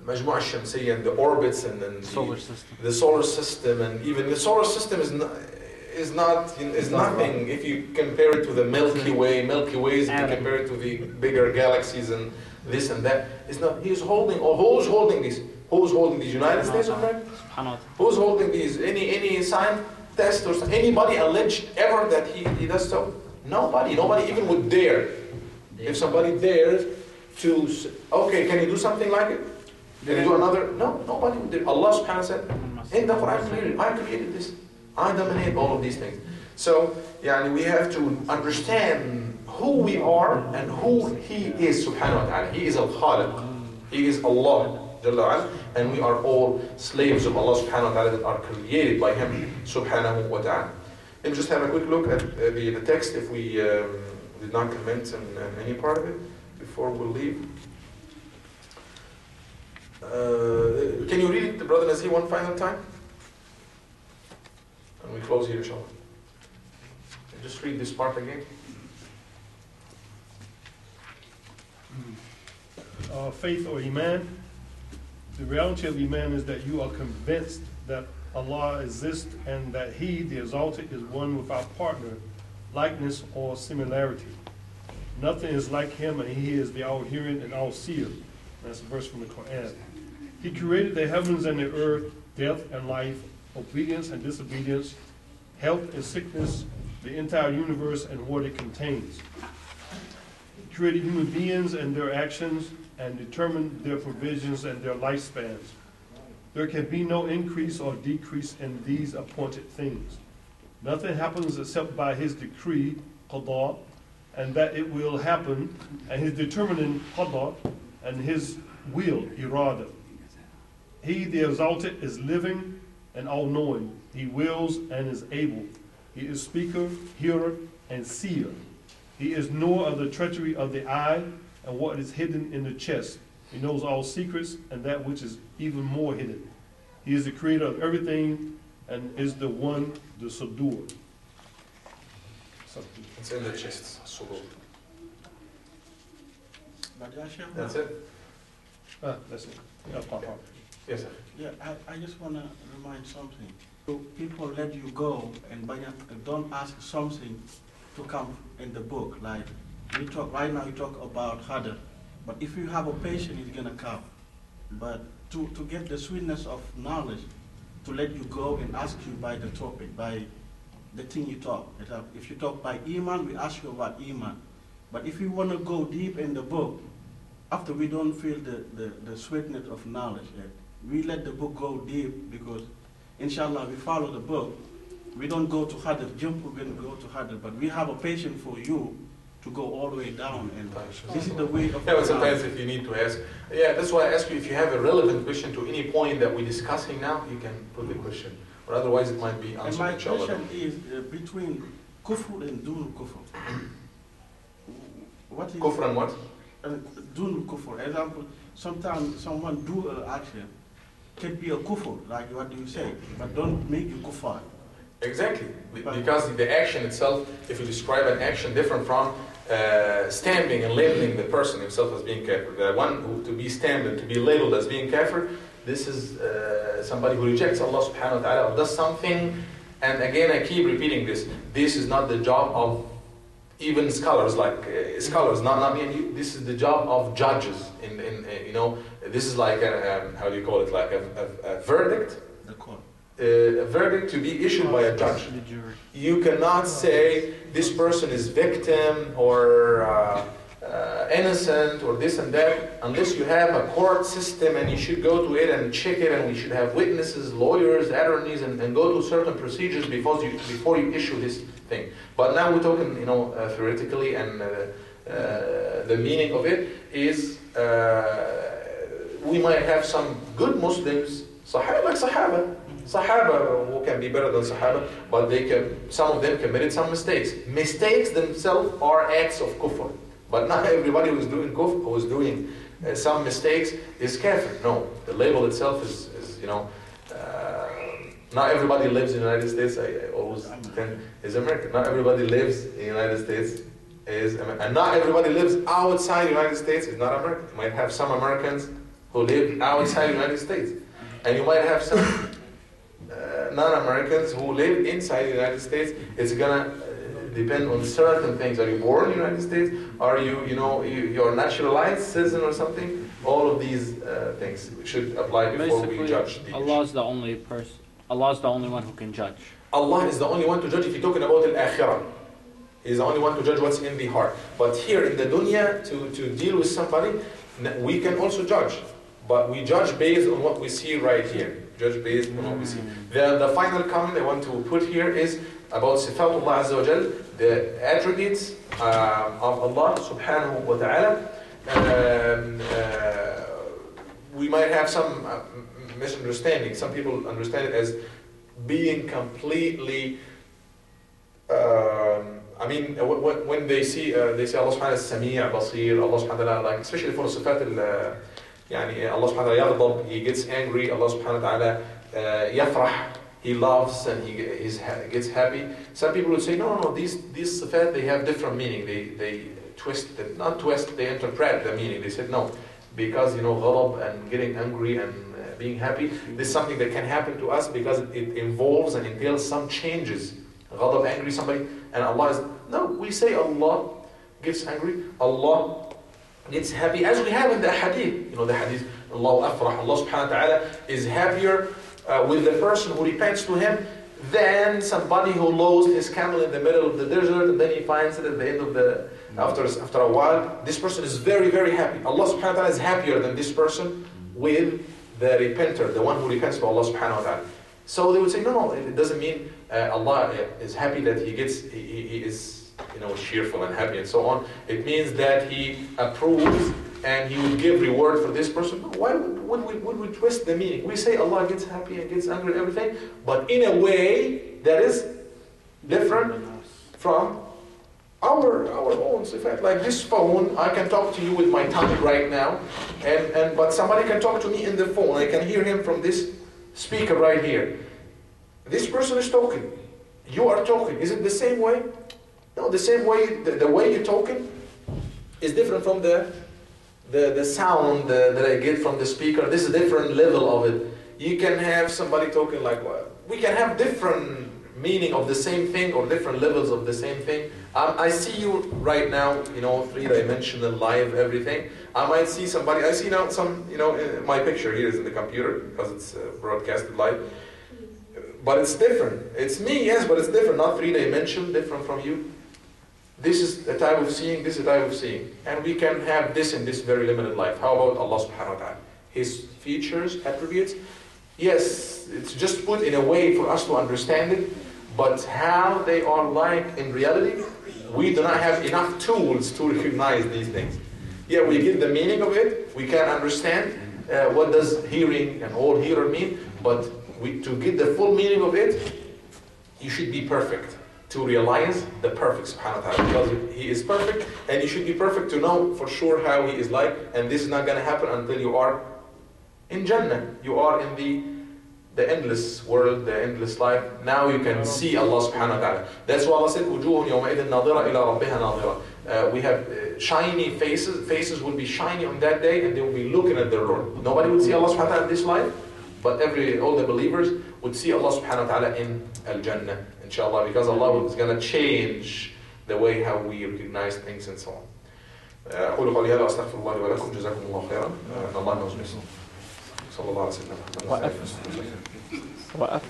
المجموعة الشمسية and the orbits and then the solar system, and even the solar system is nothing if you compare it to the Milky Way. Milky Ways, if you compare it to the bigger galaxies and this and that. It's not. He's holding. Or who's holding this? Who's holding these? United States of America? Who's holding these? Any scientist or anybody alleged ever that he does so? Nobody. Nobody even would dare. If somebody dares to, okay, can you do something like it? Can you do another? No, nobody would dare. Allah subhanahu wa ta'ala said, in the Quran, I created this. I dominate all of these things. So, we have to understand who we are and who He is, subhanahu wa ta'ala. He is Al-Khaliq. He is Allah, Jalla wa ala, and we are all slaves of Allah subhanahu wa ta'ala that are created by Him, subhanahu wa ta'ala. Let me just have a quick look at the text if we did not comment on any part of it before we leave. Can you read it, Brother Nazir, one final time? And we close here, inshallah. Just read this part again. Faith or Iman. The reality of Iman is that you are convinced that Allah exists and that He, the Exalted, is one without partner, likeness, or similarity. Nothing is like Him, and He is the all-hearing and all-seer. That's a verse from the Quran. He created the heavens and the earth, death and life, obedience and disobedience, health and sickness, the entire universe and what it contains. He created human beings and their actions and determined their provisions and their lifespans. There can be no increase or decrease in these appointed things. Nothing happens except by His decree, qada, and that it will happen, and His determining qada, and His will, irada. He, the Exalted, is living and all-knowing. He wills and is able. He is speaker, hearer, and seer. He is knower of the treachery of the eye and what is hidden in the chest. He knows all secrets and that which is even more hidden. He is the creator of everything and is the one, the Sudur. It's in the chest, Sudur. That's it? That's it. Yes, sir. Yeah, I just want to remind something. So people let you go and don't ask something to come in the book. Like we talk right now, you talk about hadr, but if you have a patient, it's gonna come. But to get the sweetness of knowledge, to let you go and ask you by the topic, by the thing you talk. If you talk by iman, we ask you about iman. But if you want to go deep in the book, after we don't feel the sweetness of knowledge yet, we let the book go deep because, inshallah, we follow the book. We don't go to hadr, jump, we're going to go to hadr, but we have a patience for you to go all the way down. And this is the way of but sometimes if you need to ask, that's why I ask you if you have a relevant question to any point that we're discussing now, you can put the question. But otherwise it might be answered. And my question is between kufr and dun kufr. What is kufr and what? Dun kufr. Example, sometimes someone do an action, can be a kufr, like what do you say, but don't make you kufar. Exactly, because the action itself, if you describe an action different from stamping and labeling the person himself as being kafir, the one who to be stamped and to be labeled as being kafir, this is somebody who rejects Allah subhanahu wa ta'ala or does something, and again I keep repeating this is not the job of even scholars, like scholars, not me and you. This is the job of judges. This is like how do you call it? Like a verdict. The court. A verdict to be issued by a judge. You cannot say this person is victim or innocent or this and that unless you have a court system, and you should go to it and check it, and we should have witnesses, lawyers, attorneys, and go to certain procedures before you issue this thing. But now we're talking, theoretically, and the meaning of it is we might have some good Muslims, Sahaba who can be better than Sahaba, but some of them committed some mistakes. Mistakes themselves are acts of kufr. But not everybody who is doing kufr, who is doing some mistakes, is kafir. No, the label itself is not everybody lives in the United States. I always think is American. Not everybody lives in the United States is American. And not everybody lives outside the United States is not American. You might have some Americans who live outside the United States. And you might have some non-Americans who live inside the United States. It's gonna depend on certain things. Are you born in the United States? Are you're a naturalized citizen or something? All of these things should apply before we judge. Allah's the only person. Allah's the only one who can judge. Allah is the only one to judge if you're talking about al-akhirah. He's the only one to judge what's in the heart. But here in the dunya, to deal with somebody, we can also judge. But we judge based on what we see right here. Judge based on what we see. The final comment I want to put here is about Sifatullah Azza wa Jal, the attributes of Allah subhanahu wa ta'ala. We might have some misunderstanding. Some people understand it as being completely when they say Allah subhanahu wa ta'ala is Sami' Basir, Allah subhanahu wa ta'ala, like especially for Sifat Allah subhanahu wa ta'ala yaghdab, He gets angry, Allah subhanahu wa ta'ala yafrah, He loves and He gets happy. Some people would say, no, these Sifat, they have different meaning. They they interpret the meaning. They said no, because ghadab and getting angry and being happy, this is something that can happen to us because it involves and entails some changes. Ghadab, angry, somebody, and Allah is, no, we say Allah gets angry, Allah gets happy, as we have in the hadith. The hadith, Allah afrah, Allah subhanahu wa ta'ala is happier with the person who repents to Him than somebody who lost his camel in the middle of the desert and then he finds it at the end of the, after a while. This person is very, very happy. Allah subhanahu wa ta'ala is happier than this person with the repenter, the one who repents to Allah subhanahu wa ta'ala. So they would say, no, it doesn't mean Allah is happy that he is cheerful and happy and so on. It means that He approves and He would give reward for this person. Why would we twist the meaning? We say Allah gets happy and gets angry and everything, but in a way that is different from our own sifat. Like this phone, I can talk to you with my tongue right now, but somebody can talk to me in the phone. I can hear him from this speaker right here. This person is talking. You are talking. Is it the same way? No, the same way. The way you're talking is different from the sound that I get from the speaker. This is a different level of it. You can have somebody talking like, we can have different meaning of the same thing or different levels of the same thing. I see you right now, three-dimensional, live, everything. I might see somebody, I see now some, my picture here is in the computer because it's broadcasted live. But it's different. It's me, yes, but it's different. Not three-dimensional, different from you. This is a type of seeing, this is a type of seeing. And we can have this in this very limited life. How about Allah subhanahu wa ta'ala? His features, attributes, yes, it's just put in a way for us to understand it, but how they are like in reality, we do not have enough tools to recognize these things. Yeah, we get the meaning of it, we can understand what does hearing and all hearer mean, but to get the full meaning of it, you should be perfect to realize the perfect subhanahu wa ta'ala, because He is perfect and you should be perfect to know for sure how He is like, and this is not going to happen until you are in Jannah, you are in the endless world, the endless life. Now you can see Allah subhanahu wa ta'ala. That's why Allah said, وُجُوهٌ يَوْمَئِذٍ نَاظِرَةٌ إِلَىٰ رَبِّهَا نَاظِرَةٌ. We have shiny faces will be shiny on that day, and they will be looking at their Lord. Nobody will see Allah subhanahu wa ta'ala in this life, but all the believers would see Allah subhanahu wa ta'ala in Al-Jannah, inshallah, because Allah is going to change the way how we recognize things and so on. أقول قولي هذا وأستغفر الله لي ولكم جزاكم الله خيرا. إن الله knows best. صلى الله عليه وسلم. وقف